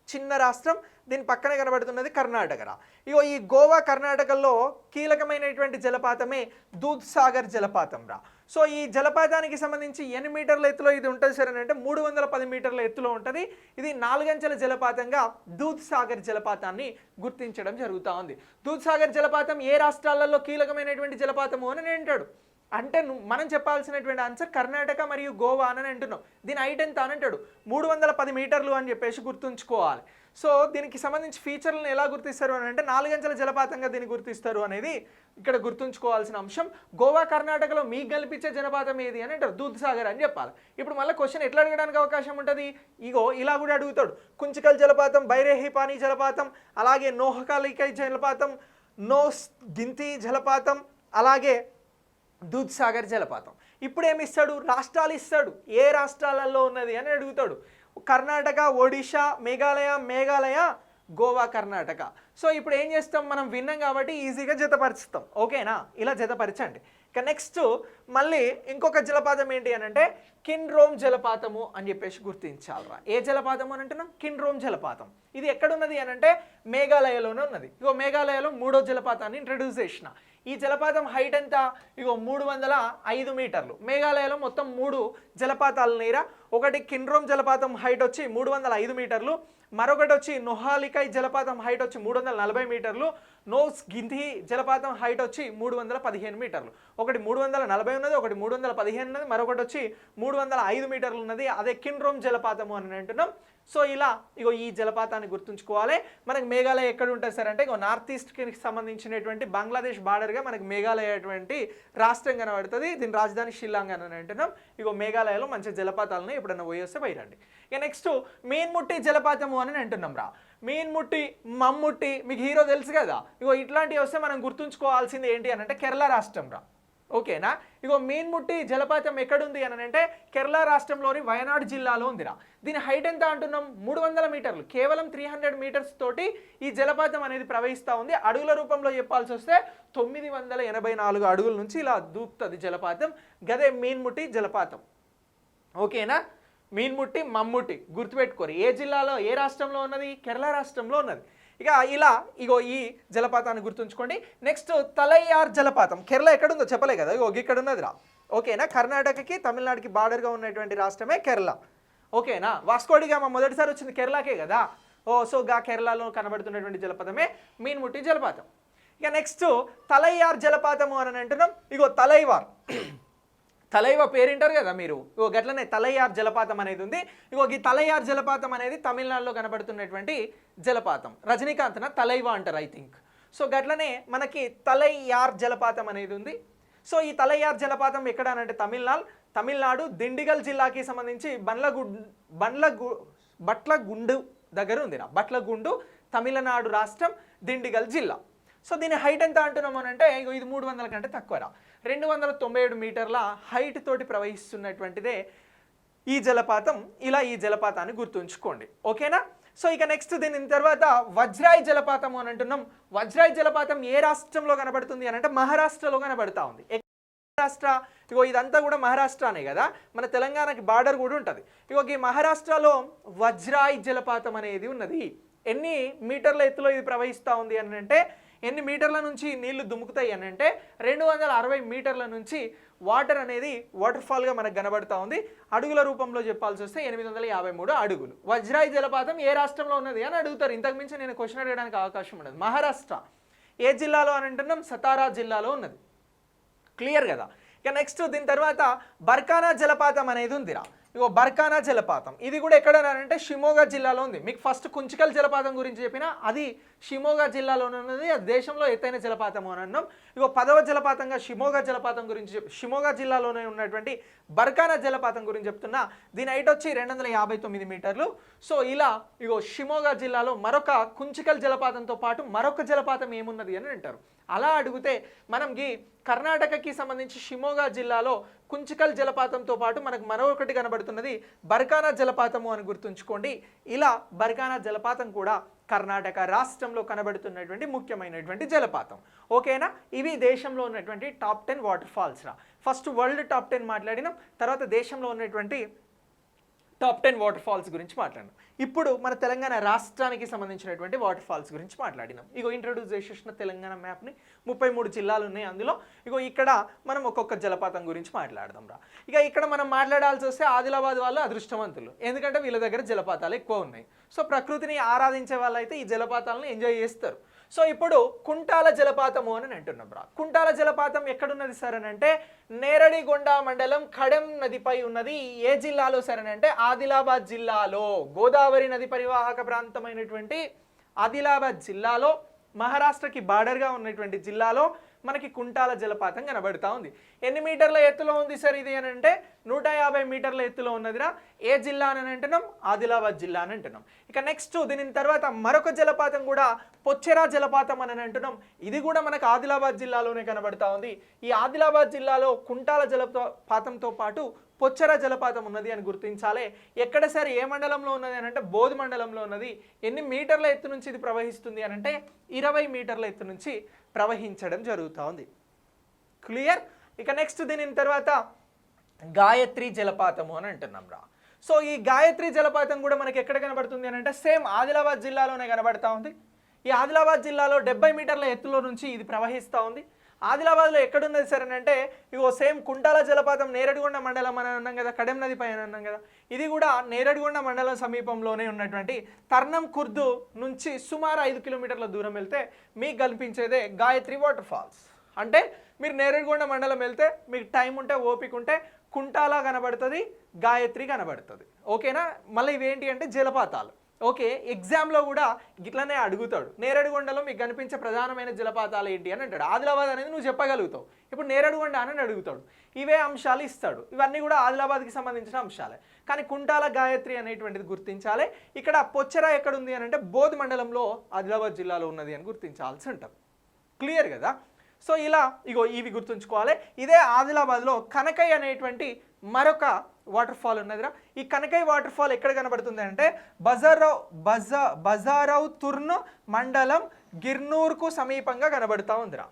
చిన్న రాష్ట్రం, దీని పక్కనే కనబడుతున్నది కర్ణాటక రా. ఇగో ఈ గోవా కర్ణాటకలో కీలకమైనటువంటి జలపాతమే దూద్ సాగర్ జలపాతం రా. సో ఈ జలపాతానికి సంబంధించి ఎన్ని మీటర్ల ఎత్తులో ఇది ఉంటుంది సార్ అని అంటే 310 మీటర్ల ఎత్తులో ఉంటుంది. ఇది 4 అంచెల జలపాతంగా దూద్ సాగర్ జలపాతాన్ని గుర్తించడం జరుగుతూ ఉంది. దూద్ సాగర్ జలపాతం ఏ రాష్ట్రాలలో కీలకమైనటువంటి జలపాతము అని అంటాడు. అంటే మనం చెప్పాల్సినటువంటి ఆన్సర్ కర్ణాటక మరియు గోవా అని అంటున్నాం. దీని హైట్ ఎంత అని అంటాడు, 310 మీటర్లు అని చెప్పేసి గుర్తుంచుకోవాలి. సో దీనికి సంబంధించి ఫీచర్లను ఎలా గుర్తిస్తారు అని అంటే 4 అంచెల జలపాతంగా దీన్ని గుర్తిస్తారు అనేది ఇక్కడ గుర్తుంచుకోవాల్సిన అంశం. గోవా కర్ణాటకలో మీకు కల్పించే జలపాతం ఏది అని అంటారు, దూద్సాగర్ అని చెప్పాలి. ఇప్పుడు మళ్ళీ క్వశ్చన్ ఎట్లా అడగడానికి అవకాశం ఉంటుంది, ఇగో ఇలా కూడా అడుగుతాడు. కుంచికల్ జలపాతం, బైరేహిపాని జలపాతం, అలాగే నోహకాలికై జలపాతం, నోస్ గింతి జలపాతం, అలాగే దూద్సాగర్ జలపాతం. ఇప్పుడు ఏమి ఇస్తాడు, రాష్ట్రాలు ఇస్తాడు, ఏ రాష్ట్రాలలో ఉన్నది అని అడుగుతాడు. కర్ణాటక, ఒడిషా, మేఘాలయ, గోవా, కర్ణాటక. సో ఇప్పుడు ఏం చేస్తాం, మనం విన్నాం కాబట్టి ఈజీగా జతపరుస్తాం. ఓకేనా, ఇలా జతపరచండి. ఇక నెక్స్ట్ మళ్ళీ ఇంకొక జలపాతం ఏంటి అని అంటే కిన్రోమ్ జలపాతము అని చెప్పేసి గుర్తించాలరా. ఏ జలపాతం అని అంటున్నాం, కిన్రోమ్ జలపాతం. ఇది ఎక్కడున్నది అని అంటే మేఘాలయలోనే ఉన్నది. ఇగో మేఘాలయలో 3వ జలపాతాన్ని ఇంట్రడ్యూస్ చేసిన. ఈ జలపాతం హైట్ ఎంత, ఇగో 305 మీటర్లు. మేఘాలయలో మొత్తం 3 జలపాతాలు నీరా. ఒకటి కిన్రోమ్ జలపాతం హైట్ వచ్చి 305 మీటర్లు, మరొకటి వచ్చి నొహాలికై జలపాతం హైట్ వచ్చి 340 మీటర్లు, నోస్ గింధి జలపాతం హైట్ వచ్చి 315 మీటర్లు. ఒకటి 340 ఉన్నది, ఒకటి 315 ఉన్నది, మరొకటి వచ్చి 305 మీటర్లు ఉన్నది. అదే కిన్రోమ్ జలపాతము అని అంటున్నాం. సో ఇలా ఇగో ఈ జలపాతాన్ని గుర్తుంచుకోవాలి. మనకి మేఘాలయ ఎక్కడ ఉంటుంది సార్ అంటే ఇగో నార్త్ ఈస్ట్కి సంబంధించినటువంటి బంగ్లాదేశ్ బార్డర్గా మనకి మేఘాలయ అటువంటి రాష్ట్రం కనబడుతుంది. దీని రాజధాని షిల్లాంగ్ అని అంటున్నాం. ఇగో మేఘాలయలో మంచి జలపాతాలను ఎప్పుడైనా పోయేస్తే పోయిరండి. ఇక నెక్స్ట్ మీన్ముట్టి జలపాతము అని అంటున్నాం రా. మీన్ముట్టి, మమ్ముట్టి మీకు హీరో తెలుసు కదా. ఇగో ఇట్లాంటివి వస్తే మనం గుర్తుంచుకోవాల్సింది ఏంటి అని అంటే కేరళ రాష్ట్రం రా. ఓకేనా, ఇగో మీన్ముట్టి జలపాతం ఎక్కడుంది అని అంటే కేరళ రాష్ట్రంలోని వయనాడు జిల్లాలో ఉందిరా. దీని హైట్ ఎంత అంటున్నాం, 300 మీటర్లు. కేవలం 300 మీటర్స్ తోటి ఈ జలపాతం అనేది ప్రవహిస్తూ ఉంది. అడుగుల రూపంలో చెప్పాల్సి వస్తే 984 అడుగుల నుంచి ఇలా దూకుతుంది జలపాతం. గదే మీన్ముట్టి జలపాతం. ఓకేనా, మీన్ముట్టి, మమ్ముట్టి గుర్తుపెట్టుకోరు. ఏ జిల్లాలో, ఏ రాష్ట్రంలో ఉన్నది, కేరళ రాష్ట్రంలో ఉన్నది. ఇక ఇలా ఇగో ఈ జలపాతాన్ని గుర్తుంచుకోండి. నెక్స్ట్ తలైయార్ జలపాతం. కేరళ ఎక్కడుందో చెప్పలే కదా, ఇగో ఇక్కడ ఉన్నది రా. ఓకేనా, కర్ణాటకకి తమిళనాడుకి బార్డర్గా ఉన్నటువంటి రాష్ట్రమే కేరళ. ఓకేనా, వాస్కోడిగామా మొదటిసారి వచ్చింది కేరళకే కదా. సో గా కేరళలో కనబడుతున్నటువంటి జలపాతమే మీన్ముట్టి జలపాతం. ఇక నెక్స్ట్ తలైయార్ జలపాతము అని అంటున్నాం. ఇగో తలైవ పేరింటారు కదా మీరు. ఇగో గట్లనే తలైయార్ జలపాతం అనేది ఉంది. ఇగో ఈ తలైయార్ జలపాతం అనేది తమిళనాడులో కనబడుతున్నటువంటి జలపాతం. రజనీకాంత్న తలైవ అంటారు ఐ థింక్. సో గట్లనే మనకి తలైయార్ జలపాతం అనేది ఉంది. సో ఈ తలైయార్ జలపాతం ఎక్కడ అని అంటే తమిళనాడు దిండిగల్ జిల్లాకి సంబంధించి బట్లగుండు దగ్గర ఉంది. బట్లగుండు తమిళనాడు రాష్ట్రం, దిండిగల్ జిల్లా. సో దీని హైట్ ఎంత అంటున్నాము అని అంటే ఇది 300 కంటే తక్కువరా. 297 మీటర్ల హైట్ తోటి ప్రవహిస్తున్నటువంటిదే ఈ జలపాతం. ఇలా ఈ జలపాతాన్ని గుర్తుంచుకోండి. ఓకేనా, సో ఇక నెక్స్ట్ దీని తర్వాత వజ్రాయ్ జలపాతం అని అంటున్నాం. వజ్రాయ్ జలపాతం ఏ రాష్ట్రంలో కనబడుతుంది అని అంటే మహారాష్ట్రలో కనబడతా ఉంది. మహారాష్ట్ర, ఇగో ఇదంతా కూడా మహారాష్ట్రనే కదా, మన తెలంగాణకి బార్డర్ కూడా ఉంటుంది. ఇగో ఈ మహారాష్ట్రలో వజ్రాయ్ జలపాతం అనేది ఉన్నది. ఎన్ని మీటర్ల ఎత్తులో ఇది ప్రవహిస్తూ ఉంది అని అంటే, ఎన్ని మీటర్ల నుంచి నీళ్లు దుముకుతాయి అని అంటే 260 మీటర్ల నుంచి వాటర్ అనేది వాటర్ఫాల్గా మనకు కనబడుతూ ఉంది. అడుగుల రూపంలో చెప్పాల్సి వస్తే 853 అడుగులు. వజ్రాయ్ జలపాతం ఏ రాష్ట్రంలో ఉన్నది అని అడుగుతారు. ఇంతకుమించి నేను క్వశ్చన్ అడగడానికి అవకాశం ఉండదు. మహారాష్ట్ర ఏ జిల్లాలో అని అంటున్నాం, సతారా జిల్లాలో ఉన్నది. క్లియర్ కదా. ఇక నెక్స్ట్ దీని తర్వాత బర్కానా జలపాతం అనేది ఉందిరా. ఇగో బర్కానా జలపాతం ఇది కూడా ఎక్కడ అంటే షిమోగా జిల్లాలో ఉంది. మీకు ఫస్ట్ కుంచికల్ జలపాతం గురించి చెప్పినా అది షిమోగా జిల్లాలోనే ఉన్నది. అది దేశంలో ఎత్తైన జలపాతం అని అన్నాం. ఇగో 10వ జలపాతంగా షిమోగా జలపాతం గురించి, షిమోగా జిల్లాలోనే ఉన్నటువంటి బర్కానా జలపాతం గురించి చెప్తున్నా. దీని హైట్ వచ్చి 259 మీటర్లు. సో ఇలా ఇగో షిమోగా జిల్లాలో మరొక కుంచికల్ జలపాతంతో పాటు మరొక జలపాతం ఏమున్నది అని అంటారు. అలా అడిగితే మనం ఈ కర్ణాటకకి సంబంధించి షిమోగా జిల్లాలో కుంచికల్ జలపాతంతో పాటు మనకు మరొకటి కనబడుతున్నది బర్కానా జలపాతము అని గుర్తుంచుకోండి. ఇలా బర్కానా జలపాతం కూడా కర్ణాటక రాష్ట్రంలో కనబడుతున్నటువంటి ముఖ్యమైనటువంటి జలపాతం. ఓకేనా, ఇవి దేశంలో ఉన్నటువంటి టాప్ 10 వాటర్ ఫాల్స్ రా. ఫస్ట్ వరల్డ్ టాప్ 10 మాట్లాడినాం, తర్వాత దేశంలో ఉన్నటువంటి టాప్ 10 వాటర్ ఫాల్స్ గురించి మాట్లాడినాం. ఇప్పుడు మన తెలంగాణ రాష్ట్రానికి సంబంధించినటువంటి వాటర్ ఫాల్స్ గురించి మాట్లాడినాం. ఇగో ఇంట్రడ్యూస్ చేసేసిన తెలంగాణ మ్యాప్ని 33 జిల్లాలు ఉన్నాయి అందులో. ఇగో ఇక్కడ మనం ఒక్కొక్క జలపాతం గురించి మాట్లాడదాం రా. ఇక ఇక్కడ మనం మాట్లాడాల్సి వస్తే ఆదిలాబాద్ వాళ్ళు అదృష్టవంతులు, ఎందుకంటే వీళ్ళ దగ్గర జలపాతాలు ఎక్కువ ఉన్నాయి. సో ప్రకృతిని ఆరాధించే వాళ్ళైతే ఈ జలపాతాలను ఎంజాయ్ చేస్తారు. సో ఇప్పుడు కుంటాల జలపాతము అని అంటున్నాం రా. కుంటాల జలపాతం ఎక్కడున్నది సార్ అని అంటే నేరడిగొండ మండలం కడెం నదిపై ఉన్నది. ఏ జిల్లాలో సార్ అని అంటే ఆదిలాబాద్ జిల్లాలో, గోదావరి నది పరివాహక ప్రాంతమైనటువంటి ఆదిలాబాద్ జిల్లాలో, మహారాష్ట్రకి బార్డర్గా ఉన్నటువంటి జిల్లాలో మనకి కుంటాల జలపాతం కనబడతా ఉంది. ఎన్ని మీటర్ల ఎత్తులో ఉంది సార్ ఇది అని అంటే 150 మీటర్ల ఎత్తులో ఉన్నదిరా. ఏ జిల్లా అని అంటున్నాం? ఆదిలాబాద్ జిల్లా అని అంటున్నాం. ఇక నెక్స్ట్ దీని తర్వాత మరొక జలపాతం కూడా పొచ్చెరా జలపాతం అని అంటున్నాం. ఇది కూడా మనకు ఆదిలాబాద్ జిల్లాలోనే కనబడతా ఉంది. ఈ ఆదిలాబాద్ జిల్లాలో కుంటాల జలపాతంతో పాటు పొచ్చెర జలపాతం ఉన్నది అని గుర్తించాలి. ఎక్కడ సార్ ఏ మండలంలో ఉన్నది అని అంటే బోధ్ మండలంలో ఉన్నది. ఎన్ని మీటర్ల ఎత్తు నుంచి ఇది ప్రవహిస్తుంది అని అంటే 20 మీటర్ల ఎత్తు నుంచి ప్రవహించడం జరుగుతూ ఉంది. క్లియర్? ఇక నెక్స్ట్ దీని తర్వాత గాయత్రి జలపాతము అని అంటున్నాం రా. సో ఈ గాయత్రి జలపాతం కూడా మనకి ఎక్కడ కనబడుతుంది అని అంటే సేమ్ ఆదిలాబాద్ జిల్లాలోనే కనబడతా ఉంది. ఈ ఆదిలాబాద్ జిల్లాలో 70 మీటర్ల ఎత్తులో నుంచి ఇది ప్రవహిస్తూ ఉంది. ఆదిలాబాద్లో ఎక్కడున్నది సార్ అని అంటే ఇగో సేమ్ కుంటాల జలపాతం నేరడిగొండ మండలం అని అన్నాం కదా, కడెం నది పైన అన్నాం కదా, ఇది కూడా నేరడిగొండ మండలం సమీపంలోనే ఉన్నటువంటి తర్నం కుర్దు నుంచి సుమారు 5 కిలోమీటర్ల దూరం వెళ్తే మీకు కనిపించేదే గాయత్రి వాటర్ ఫాల్స్. అంటే మీరు నేరడిగొండ మండలం వెళ్తే మీకు టైం ఉంటే ఓపిక ఉంటే కుంటాల కనబడుతుంది, గాయత్రి కనబడుతుంది. ఓకేనా? మళ్ళీ ఇవేంటి అంటే జలపాతాలు. ఓకే, ఎగ్జామ్లో కూడా ఇట్లనే అడుగుతాడు. నేరడిగొండలో మీకు కనిపించే ప్రధానమైన జలపాతాలు ఏంటి అని అంటాడు. ఆదిలాబాద్ అనేది నువ్వు చెప్పగలుగుతావు. ఇప్పుడు నేరడిగొండ అని అడుగుతాడు. ఇవే అంశాలు ఇస్తాడు. ఇవన్నీ కూడా ఆదిలాబాద్కి సంబంధించిన అంశాలే. కానీ కుంటాల గాయత్రి అనేటువంటిది గుర్తించాలి. ఇక్కడ పొచ్చెర ఎక్కడుంది అని అంటే బోధ్ మండలంలో ఆదిలాబాద్ జిల్లాలో ఉన్నది అని గుర్తించాల్సి ఉంటుంది. క్లియర్ కదా? సో ఇలా ఇగో ఇవి గుర్తుంచుకోవాలి. ఇదే ఆదిలాబాద్లో కనకై అనేటువంటి మరొక వాటర్ ఫాల్ ఉన్నదిరా. ఈ కనకై వాటర్ ఫాల్ ఎక్కడ కనబడుతుంది అంటే బజారవ్ తుర్న్ మండలం గిర్నూర్కు సమీపంగా కనబడుతూ ఉందిరా.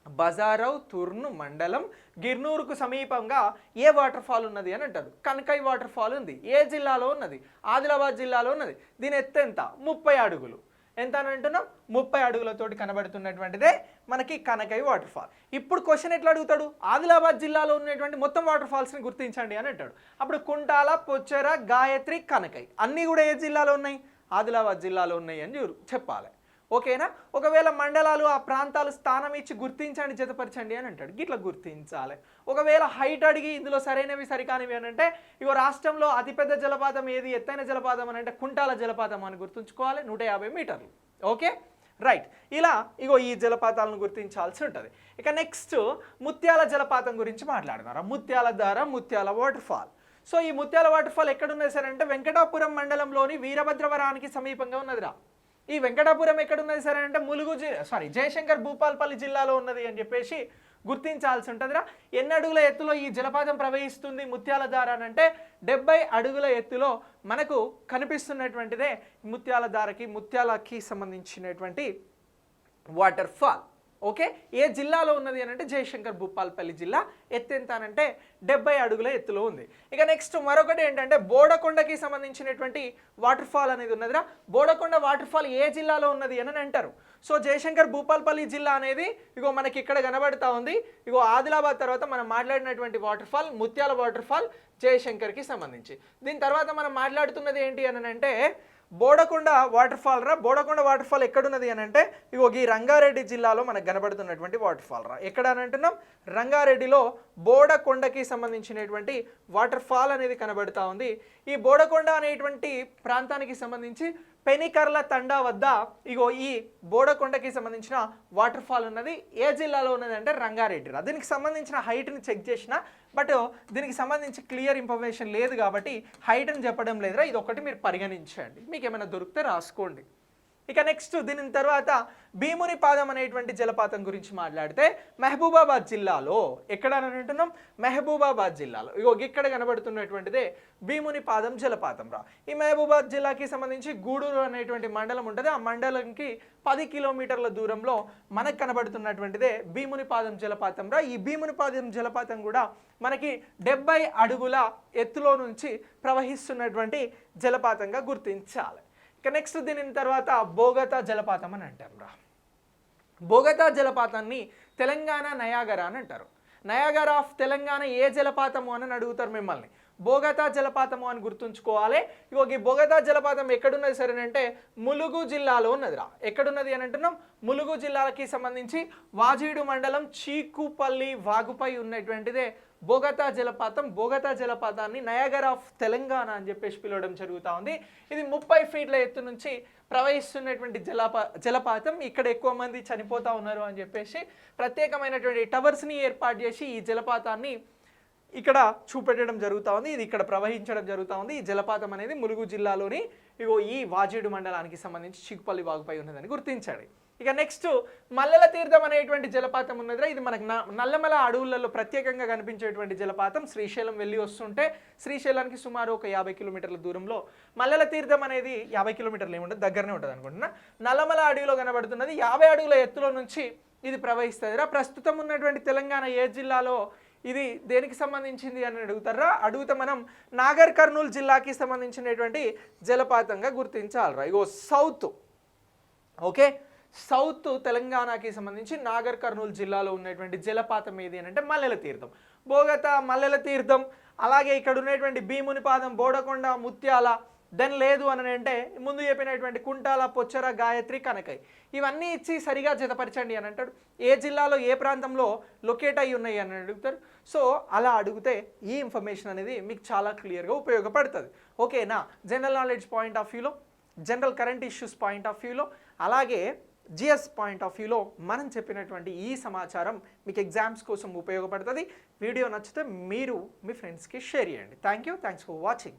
బజారవ్ తుర్న్ మండలం గిర్నూర్కు సమీపంగా ఏ వాటర్ ఫాల్ ఉన్నది అని అంటారు? కనకై వాటర్ ఫాల్ ఉంది. ఏ జిల్లాలో ఉన్నది? ఆదిలాబాద్ జిల్లాలో ఉన్నది. దీని ఎత్తు ఎంత? 30 అడుగులు. ఎంత అని అంటున్నాం? 30 అడుగులతోటి కనబడుతున్నటువంటిదే మనకి కనకై వాటర్ ఫాల్. ఇప్పుడు క్వశ్చన్ ఎట్లా అడుగుతాడు? ఆదిలాబాద్ జిల్లాలో ఉన్నటువంటి మొత్తం వాటర్ ఫాల్స్ని గుర్తించండి అని అంటాడు. అప్పుడు కుంటాల, పొచ్చెర, గాయత్రి, కనకై అన్నీ కూడా ఏ జిల్లాలో ఉన్నాయి? ఆదిలాబాద్ జిల్లాలో ఉన్నాయి అని చెప్పాలి. ఓకేనా? ఒకవేళ మండలాలు ఆ ప్రాంతాలు స్థానం ఇచ్చి గుర్తించండి, జతపరచండి అని అంటాడు. ఇట్లా గుర్తించాలి. ఒకవేళ హైట్ అడిగి ఇందులో సరైనవి సరికానివి అని అంటే ఇగో రాష్ట్రంలో అతిపెద్ద జలపాతం ఏది, ఎత్తైన జలపాతం అని అంటే కుంటాల జలపాతం అని గుర్తుంచుకోవాలి. 150 మీటర్లు. Okay, right. ఇలా ఇగో ఈ జలపాతాలను గుర్తించాల్సి ఉంటుంది. ఇక నెక్స్ట్ ముత్యాల జలపాతం గురించి మాట్లాడుతున్నారు. ముత్యాల ధార, ముత్యాల వాటర్ ఫాల్. సో ఈ ముత్యాల వాటర్ ఫాల్ ఎక్కడున్నది సార్ అంటే వెంకటాపురం మండలంలోని వీరభద్రవరానికి సమీపంగా ఉన్నదిరా. ఈ వెంకటాపురం ఎక్కడున్నది సరే అంటే జయశంకర్ భూపాల్పల్లి జిల్లాలో ఉన్నది అని చెప్పేసి గుర్తించాల్సి ఉంటుందిరా. ఎన్ని అడుగుల ఎత్తులో ఈ జలపాతం ప్రవహిస్తుంది ముత్యాల ధార అని అంటే 70 అడుగుల ఎత్తులో మనకు కనిపిస్తున్నటువంటిదే ముత్యాలకి సంబంధించినటువంటి వాటర్ ఫాల్. ఓకే, ఏ జిల్లాలో ఉన్నది అని అంటే జయశంకర్ భూపాల్పల్లి జిల్లా. ఎత్తు ఎంత అనంటే 70 అడుగుల ఎత్తులో ఉంది. ఇక నెక్స్ట్ మరొకటి ఏంటంటే బోడకొండకి సంబంధించినటువంటి వాటర్ ఫాల్ అనేది ఉన్నదిరా. బోడకొండ వాటర్ ఫాల్ ఏ జిల్లాలో ఉన్నది అని అంటారు. సో జయశంకర్ భూపాల్పల్లి జిల్లా అనేది ఇగో మనకి ఇక్కడ కనబడతా ఉంది. ఇగో ఆదిలాబాద్ తర్వాత మనం మాట్లాడినటువంటి వాటర్ ఫాల్ ముత్యాల వాటర్ ఫాల్ జయశంకర్కి సంబంధించి. దీని తర్వాత మనం మాట్లాడుతున్నది ఏంటి అని అంటే బోడకొండ వాటర్ ఫాల్ రా. బోడకొండ వాటర్ ఫాల్ ఎక్కడున్నది అని అంటే ఇగో ఈ రంగారెడ్డి జిల్లాలో మనకు కనబడుతున్నటువంటి వాటర్ ఫాల్ రా. ఎక్కడ అని అంటున్నాం? రంగారెడ్డిలో బోడకొండకి సంబంధించినటువంటి వాటర్ ఫాల్ అనేది కనబడుతూ ఉంది. ఈ బోడకొండ అనేటువంటి ప్రాంతానికి సంబంధించి పెనికర్ల తండా వద్ద ఇగో ఈ బోడకొండకి సంబంధించిన వాటర్ ఫాల్ ఉన్నది. ఏ జిల్లాలో ఉన్నది అంటే రంగారెడ్డి రా. దీనికి సంబంధించిన హైట్ని చెక్ చేసిన బట్ దీనికి సంబంధించి క్లియర్ ఇన్ఫర్మేషన్ లేదు కాబట్టి హైట్ని చెప్పడం లేదురా. ఇది ఒకటి మీరు పరిగణించండి, మీకు ఏమైనా దొరికితే రాసుకోండి. ఇక నెక్స్ట్ దీని తర్వాత భీమునిపాదం అనేటువంటి జలపాతం గురించి మాట్లాడితే మహబూబాబాద్ జిల్లాలో ఎక్కడ అని అంటున్నాం? మహబూబాబాద్ జిల్లాలో ఇగో ఇక్కడ కనబడుతున్నటువంటిదే భీమునిపాదం జలపాతం రా. ఈ మహబూబాబాద్ జిల్లాకి సంబంధించి గూడూరు అనేటువంటి మండలం ఉంటుంది. ఆ మండలంకి 10 కిలోమీటర్ల దూరంలో మనకు కనబడుతున్నటువంటిదే భీమునిపాదం జలపాతం రా. ఈ భీమునిపాదం జలపాతం కూడా మనకి 70 అడుగుల ఎత్తులో నుంచి ప్రవహిస్తున్నటువంటి జలపాతంగా గుర్తించాలి. ఇక నెక్స్ట్ దీని తర్వాత బోగతా జలపాతం అని అంటారు రా. బోగతా జలపాతాన్ని తెలంగాణ నయాగరా అని అంటారు. నయాగరా ఆఫ్ తెలంగాణ ఏ జలపాతము అని అడుగుతారు మిమ్మల్ని. బోగతా జలపాతము అని గుర్తుంచుకోవాలి. ఇగో ఈ బోగతా జలపాతం ఎక్కడున్నది సరే అంటే ములుగు జిల్లాలో ఉన్నదిరా. ఎక్కడున్నది అని అంటున్నాం, ములుగు జిల్లాలకి సంబంధించి వాజీడు మండలం చీకుపల్లి వాగుపై ఉన్నటువంటిదే బోగతా జలపాతం. బోగతా జలపాతాన్ని నయాగరా ఆఫ్ తెలంగాణ అని చెప్పేసి పిలవడం జరుగుతూ ఉంది. ఇది 30 ఫీట్ల ఎత్తు నుంచి ప్రవహిస్తున్నటువంటి జలపాతం. ఇక్కడ ఎక్కువ మంది చనిపోతూ ఉన్నారు అని చెప్పేసి ప్రత్యేకమైనటువంటి టవర్స్ని ఏర్పాటు చేసి ఈ జలపాతాన్ని ఇక్కడ చూపెట్టడం జరుగుతూ ఉంది. ఇది ఇక్కడ ప్రవహించడం జరుగుతూ ఉంది. ఈ జలపాతం అనేది ములుగు జిల్లాలోని ఈ వాజేడు మండలానికి సంబంధించి చీకుపల్లి వాగుపై ఉన్నదని గుర్తించాడు. ఇక నెక్స్ట్ మల్లెల తీర్థం అనేటువంటి జలపాతం ఉన్నదిరా. ఇది మనకు నల్లమల అడవులలో ప్రత్యేకంగా కనిపించేటువంటి జలపాతం. శ్రీశైలం వెళ్ళి వస్తుంటే శ్రీశైలానికి సుమారు ఒక 50 కిలోమీటర్ల దూరంలో మల్లెల తీర్థం అనేది 50 కిలోమీటర్లు ఏముంటుంది, దగ్గరనే ఉంటుంది అనుకుంటున్నా. నల్లమల అడవిలో కనబడుతున్నది. 50 అడుగుల ఎత్తులో నుంచి ఇది ప్రవహిస్తుందిరా. ప్రస్తుతం ఉన్నటువంటి తెలంగాణ ఏ జిల్లాలో ఇది దేనికి సంబంధించింది అని అడుగుతారా? మనం నాగర్ కర్నూలు జిల్లాకి సంబంధించినటువంటి జలపాతంగా గుర్తించాలరా. ఇగో సౌత్, ఓకే, సౌత్ తెలంగాణకి సంబంధించి నాగర్ కర్నూలు జిల్లాలో ఉన్నటువంటి జలపాతం ఏది అని అంటే మల్లెల తీర్థం. బోగతా, మల్లెల తీర్థం, అలాగే ఇక్కడ ఉన్నటువంటి భీమునిపాదం, బోడకొండ, ముత్యాల, దెన్ లేదు అని అంటే ముందు చెప్పినటువంటి కుంటాల, పొచ్చర, గాయత్రి, కనకై, ఇవన్నీ ఇచ్చి సరిగా జతపరచండి అని అంటాడు. ఏ జిల్లాలో ఏ ప్రాంతంలో లొకేట్ అయ్యి ఉన్నాయి అని అడుగుతారు. సో అలా అడిగితే ఈ ఇన్ఫర్మేషన్ అనేది మీకు చాలా క్లియర్గా ఉపయోగపడుతుంది. ఓకేనా? జనరల్ నాలెడ్జ్ పాయింట్ ఆఫ్ వ్యూలో, general current issues point of వ్యూలో, అలాగే జిఎస్ పాయింట్ ఆఫ్ వ్యూలో మనం చెప్పినటువంటి ఈ సమాచారం మీకు ఎగ్జామ్స్ కోసం ఉపయోగపడుతుంది. వీడియో నచ్చితే మీరు మీ ఫ్రెండ్స్కి షేర్ చేయండి. Thanks for watching.